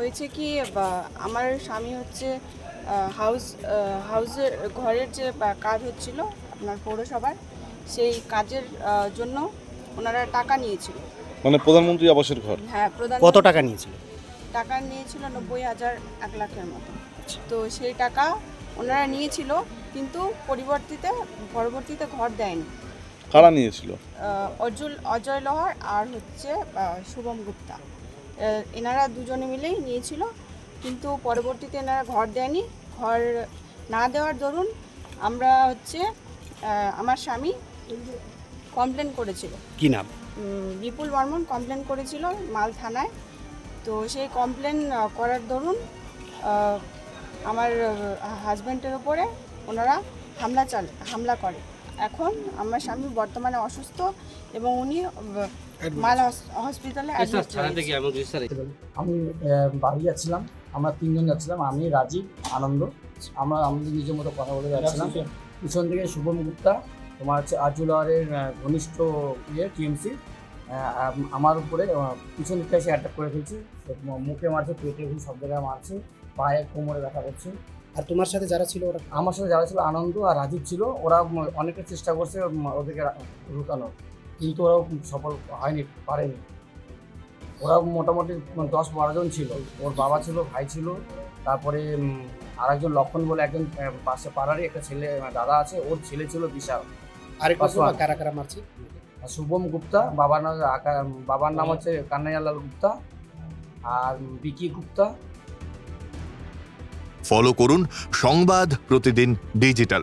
হয়েছে কি, আমার স্বামী হচ্ছে হাউসের ঘরের যে কাজ হচ্ছিল আপনার পৌরসভার, সেই কাজের জন্য ওনারা টাকা নিয়েছিল। মানে প্রধানমন্ত্রী আবাসের ঘর। হ্যাঁ, কত টাকা নিয়েছিল? টাকা নিয়েছিল 90,000 1 লাখের মতো। তো সেই টাকা ওনারা নিয়েছিল, কিন্তু পরবর্তীতে ঘর দেয়নি। কারা নিয়েছিল? অজয় লোহার আর হচ্ছে শুভম গুপ্তা, এনারা দুজনে মিলেই নিয়েছিল, কিন্তু পরবর্তীতে এনারা ঘর দেয়নি। ঘর না দেওয়ার দরুন আমরা হচ্ছে আমার স্বামী কমপ্লেন করেছিল। কি নাম? বিপুল বর্মন কমপ্লেন করেছিল মাল থানায়। তো সেই কমপ্লেন করার দরুন আমার হাজব্যান্ডের ওপরে ওনারা হামলা করে। এখন আমার স্বামী বর্তমানে অসুস্থ এবং উনি মাল হসপিটালে অ্যাডমিট রয়েছে। আমি বাড়ি যাচ্ছিলাম, আমরা তিনজন যাচ্ছিলাম, আমি, রাজীব, আনন্দ। আমরা আমাদের নিজের মতো কথা বলে যাচ্ছিলাম। পিছন থেকে শুভম গুপ্তা, তোমার হচ্ছে আজুলারের ঘনিষ্ঠ টিএমসি, আমার উপরে পিছন দিকটা এসে অ্যাটাক করে ফেলছে। মুখে মারছে, পেটে সব জায়গায় মারছে, পায়ে কোমরে ব্যথা করছে। আর তোমার সাথে যারা ছিল ওরা? আমার সাথে যারা ছিল আনন্দ আর রাজীব ছিল। ওরা অনেকের চেষ্টা করছে ওদেরকে রুকানোর, কিন্তু ওরাও সফল হয়নি, পারেনি। ওরা মোটামুটি 10-12 জন ছিল। ওর বাবা ছিল, ভাই ছিল, তারপরে আরেকজন লক্ষণ বলে একজন পাশে পাড়ারই একটা ছেলে দাদা আছে, ওর ছেলে ছিল বিশাল। কারা কারা মারছে? শুভম গুপ্তা, বাবার নাম হচ্ছে কান্নাইয়ালাল গুপ্তা, আর বিকি গুপ্তা। ফলো করুন সংবাদ প্রতিদিন ডিজিটাল।